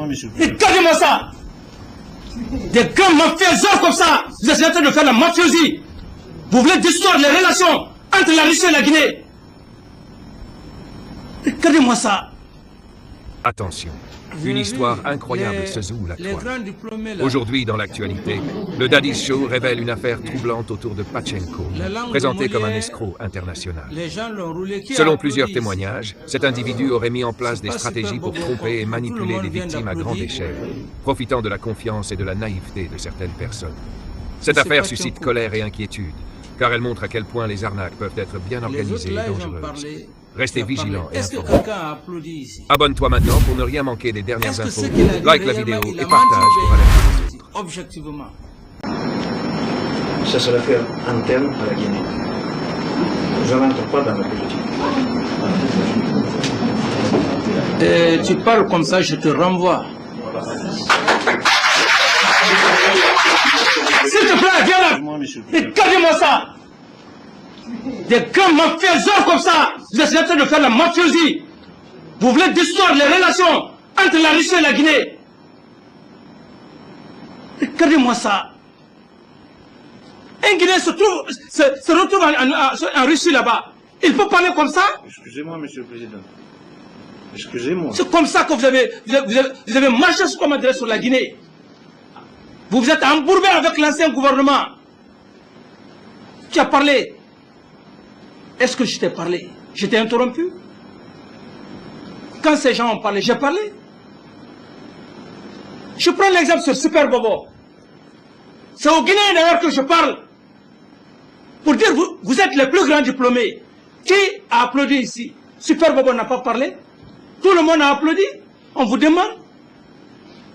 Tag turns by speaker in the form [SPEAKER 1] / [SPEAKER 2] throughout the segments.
[SPEAKER 1] Monsieur le Président.
[SPEAKER 2] Regardez-moi ça. Des grands mafieux comme ça, vous êtes en train de faire la mafiosie. Vous voulez détruire les relations entre la Russie et la Guinée. Regardez-moi ça.
[SPEAKER 3] Attention, une histoire incroyable se joue la toile. Aujourd'hui, dans l'actualité, le Daddy Show révèle une affaire troublante autour de Pachenko, présenté comme un escroc international. Selon plusieurs témoignages, cet individu aurait mis en place des stratégies pour tromper et manipuler les victimes à grande échelle, profitant de la confiance et de la naïveté de certaines personnes. Cette affaire suscite colère et inquiétude, car elle montre à quel point les arnaques peuvent être bien organisées et dangereuses. Restez vigilants et informés. Abonne-toi maintenant pour ne rien manquer des dernières infos. Like la vidéo et partage pour alerter les autres.
[SPEAKER 2] Objectivement.
[SPEAKER 1] Ça sera fait interne à la Guinée. Je n'entre pas dans la politique.
[SPEAKER 2] Et tu parles comme ça, je te renvoie. S'il te plaît, viens là. Regardez-moi ça. Des grands mafieux comme ça, vous êtes en train de faire la mafiosie. Vous voulez détruire les relations entre la Russie et la Guinée. Regardez-moi ça. Un Guinéen se retrouve en Russie là-bas. Il peut parler comme ça?
[SPEAKER 1] Excusez-moi, Monsieur le Président. Excusez-moi.
[SPEAKER 2] C'est comme ça que vous avez marché comme adresse sur la Guinée. Vous vous êtes embourbé avec l'ancien gouvernement. Tu as parlé. Est-ce que je t'ai parlé? Je t'ai interrompu? Quand ces gens ont parlé, j'ai parlé. Je prends l'exemple sur Super Bobo. C'est aux Guinéens d'ailleurs que je parle. Pour dire, vous êtes les plus grands diplômés. Qui a applaudi ici? Super Bobo n'a pas parlé. Tout le monde a applaudi. On vous demande.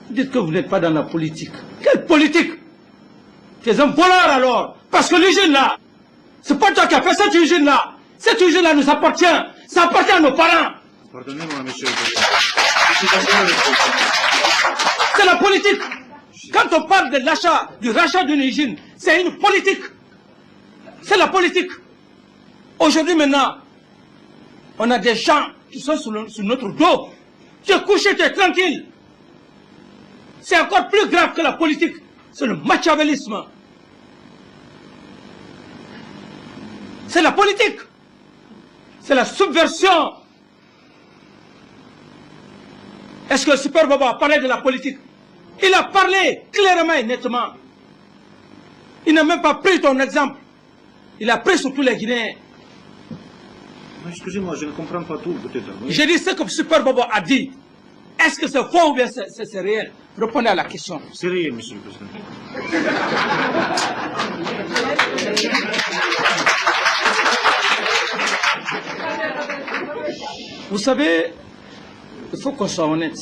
[SPEAKER 2] Vous dites que vous n'êtes pas dans la politique. Quelle politique? Tu es un voleur alors. Parce que l'usine là, c'est pas toi qui as fait cette usine là. Cette usine là nous appartient. Ça appartient à nos parents.
[SPEAKER 1] Pardonnez-moi, Monsieur le Président.
[SPEAKER 2] C'est la politique. Quand on parle de l'achat, du rachat d'une usine, c'est une politique. C'est la politique. Aujourd'hui maintenant, on a des gens qui sont sur notre dos. Tu es couché, tu es tranquille. C'est encore plus grave que la politique. C'est le machiavélisme. C'est la politique. C'est la subversion. Est-ce que Super Bobo a parlé de la politique? Il a parlé clairement et nettement. Il n'a même pas pris ton exemple. Il a pris sur tous les Guinéens.
[SPEAKER 1] Excusez-moi, je ne comprends pas tout, peut-être. Oui.
[SPEAKER 2] J'ai dit ce que Super Bobo a dit. Est-ce que c'est faux ou bien c'est réel? Répondez à la question.
[SPEAKER 1] C'est réel, Monsieur le Président.
[SPEAKER 2] Vous savez, il faut qu'on soit honnête.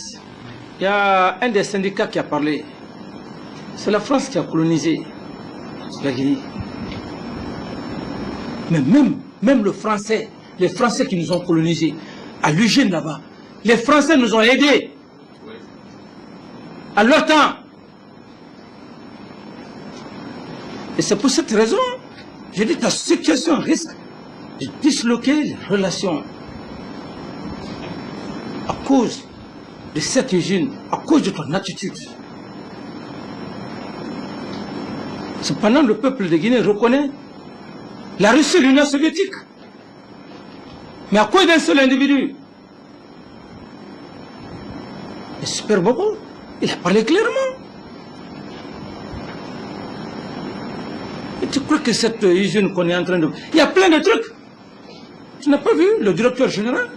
[SPEAKER 2] Il y a un des syndicats qui a parlé. C'est la France qui a colonisé la Guinée. Mais même le Français, les Français qui nous ont colonisés, à l'usine là-bas, les Français nous ont aidés. À leur temps. Et c'est pour cette raison, je dis que la situation risque de disloquer les relations. À cause de cette usine, à cause de ton attitude. Cependant, le peuple de Guinée reconnaît la Russie et l'Union soviétique. Mais à cause d'un seul individu. Et Super Bobo, il a parlé clairement. Et tu crois que cette usine qu'on est en train de... Il y a plein de trucs. Tu n'as pas vu le directeur général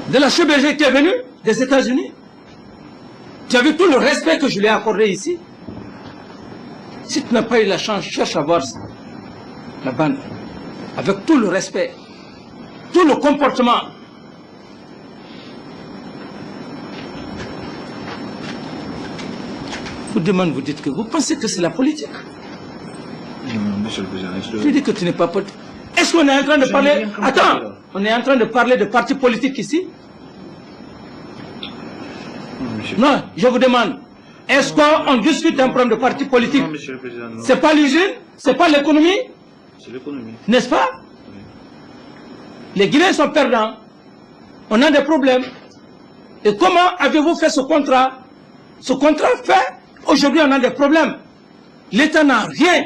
[SPEAKER 2] de la CBG qui est venu des États-Unis? Tu as vu tout le respect que je lui ai accordé ici? Si tu n'as pas eu la chance, cherche à voir ça. La bande. Avec tout le respect, tout le comportement. Vous demandez, vous dites que vous pensez que c'est la politique.
[SPEAKER 1] Monsieur le Président,
[SPEAKER 2] Je dis que tu n'es pas politique. Est-ce qu'on est en train de parler... Attends, on est en train de parler de partis politiques ici? Non, je vous demande. Est-ce qu'on discute un problème de parti politique?
[SPEAKER 1] Non, Monsieur le Président, non.
[SPEAKER 2] C'est pas l'usine? C'est pas l'économie?
[SPEAKER 1] C'est l'économie.
[SPEAKER 2] N'est-ce pas?
[SPEAKER 1] Oui.
[SPEAKER 2] Les Guinéens sont perdants. On a des problèmes. Et comment avez-vous fait ce contrat? Ce contrat fait, aujourd'hui on a des problèmes. L'État n'a rien.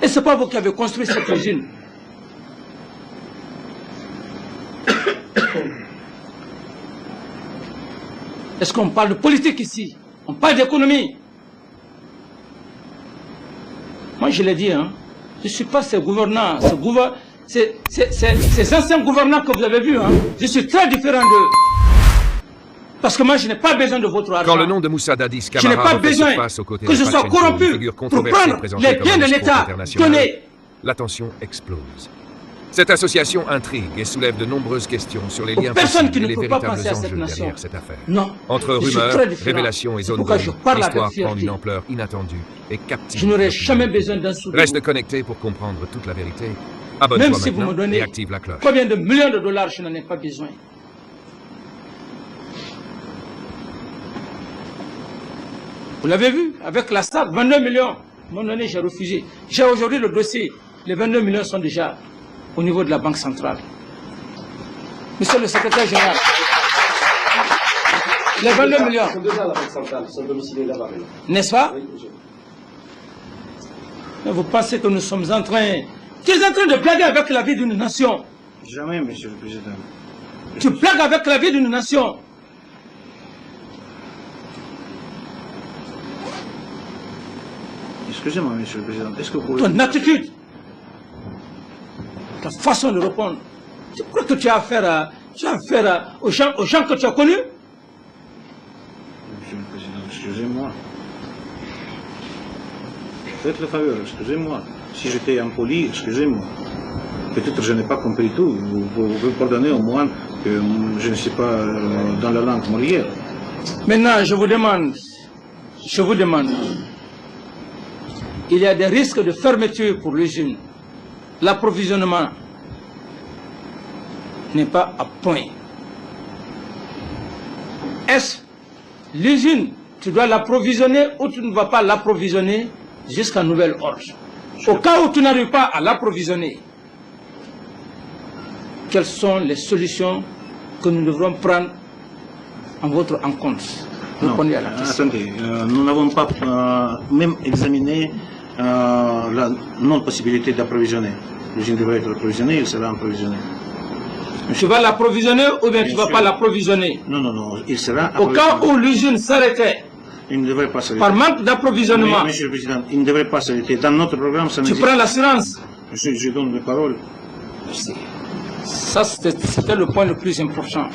[SPEAKER 2] Et ce n'est pas vous qui avez construit cette usine. Est-ce qu'on parle de politique ici? On parle d'économie. Moi je l'ai dit, hein, je ne suis pas ces gouvernants, ces anciens gouvernants que vous avez vus. Hein, je suis très différent d'eux. Parce que moi je n'ai pas besoin de votre argent.
[SPEAKER 3] Quand le nom de Moussa Dadis
[SPEAKER 2] je n'ai
[SPEAKER 3] Camara
[SPEAKER 2] pas
[SPEAKER 3] refait
[SPEAKER 2] besoin
[SPEAKER 3] surface aux côtés
[SPEAKER 2] que
[SPEAKER 3] de
[SPEAKER 2] je sois
[SPEAKER 3] Pachenko,
[SPEAKER 2] corrompu
[SPEAKER 3] une figure
[SPEAKER 2] pour
[SPEAKER 3] controversée
[SPEAKER 2] prendre
[SPEAKER 3] présentée
[SPEAKER 2] les
[SPEAKER 3] comme
[SPEAKER 2] biens
[SPEAKER 3] un
[SPEAKER 2] de
[SPEAKER 3] escroc
[SPEAKER 2] l'État.
[SPEAKER 3] international,
[SPEAKER 2] Tenez.
[SPEAKER 3] la tension explose. Cette association intrigue et soulève de nombreuses questions sur les liens
[SPEAKER 2] Personne
[SPEAKER 3] possibles
[SPEAKER 2] qui
[SPEAKER 3] et
[SPEAKER 2] ne
[SPEAKER 3] les
[SPEAKER 2] peut pas
[SPEAKER 3] véritables
[SPEAKER 2] penser à cette
[SPEAKER 3] enjeux
[SPEAKER 2] nation.
[SPEAKER 3] derrière cette affaire.
[SPEAKER 2] Non.
[SPEAKER 3] Entre
[SPEAKER 2] Je suis
[SPEAKER 3] rumeurs,
[SPEAKER 2] très différent.
[SPEAKER 3] révélations et
[SPEAKER 2] C'est
[SPEAKER 3] zones
[SPEAKER 2] pourquoi je
[SPEAKER 3] d'ombre,
[SPEAKER 2] parle avec
[SPEAKER 3] l'histoire prend
[SPEAKER 2] fierté.
[SPEAKER 3] une ampleur inattendue et captive.
[SPEAKER 2] Je n'aurai jamais besoin d'un sou de
[SPEAKER 3] Reste
[SPEAKER 2] vous.
[SPEAKER 3] connecté pour comprendre toute la vérité.
[SPEAKER 2] Même
[SPEAKER 3] Abonne-toi
[SPEAKER 2] si vous me
[SPEAKER 3] maintenant et
[SPEAKER 2] donnez
[SPEAKER 3] active la cloche.
[SPEAKER 2] combien de millions de dollars, je n'en ai pas besoin. Vous l'avez vu, avec la SAD, 22 millions. À un moment donné, j'ai refusé. J'ai aujourd'hui le dossier. Les 22 millions sont déjà au niveau de la Banque centrale. Monsieur le secrétaire général, les 22 millions,
[SPEAKER 1] Ils sont déjà à la Banque centrale, ils sont domiciliés là-bas.
[SPEAKER 2] n'est-ce pas?
[SPEAKER 1] Oui,
[SPEAKER 2] Mais vous pensez que nous sommes en train... Tu es en train de blaguer avec la vie d'une nation.
[SPEAKER 1] jamais, Monsieur le Président.
[SPEAKER 2] Tu blagues avec la vie d'une nation.
[SPEAKER 1] Excusez-moi, Monsieur le Président. Est-ce que vous pouvez...
[SPEAKER 2] Ton attitude, ta façon de répondre. Tu crois que tu as affaire, aux gens que tu as connus?
[SPEAKER 1] Monsieur le Président, excusez-moi. Faites le faveur, excusez-moi. Si j'étais impoli, excusez-moi. Peut-être que je n'ai pas compris tout. Vous pouvez pardonner au moins que je ne sais pas dans la langue morière.
[SPEAKER 2] Maintenant, je vous demande, il y a des risques de fermeture pour l'usine. L'approvisionnement n'est pas à point. Est-ce l'usine, tu dois l'approvisionner ou tu ne vas pas l'approvisionner jusqu'à nouvel ordre? Au cas où tu n'arrives pas à l'approvisionner, quelles sont les solutions que nous devrons prendre en votre encontre? Répondez à la question.
[SPEAKER 1] Attendez, nous n'avons pas même examiné la non-possibilité d'approvisionner. L'usine devrait être approvisionnée, il sera approvisionné.
[SPEAKER 2] Tu vas l'approvisionner ou bien tu ne vas pas l'approvisionner?
[SPEAKER 1] Non, non, non, il sera
[SPEAKER 2] Au
[SPEAKER 1] approvisionné.
[SPEAKER 2] cas où l'usine s'arrêtait
[SPEAKER 1] Il ne devrait pas s'arrêter.
[SPEAKER 2] par manque d'approvisionnement,
[SPEAKER 1] Mais, Monsieur le Président, il ne devrait pas s'arrêter. Dans notre programme, ça
[SPEAKER 2] tu
[SPEAKER 1] n'existe
[SPEAKER 2] prends l'assurance.
[SPEAKER 1] Je donne les paroles.
[SPEAKER 2] Ça, c'était le point le plus important.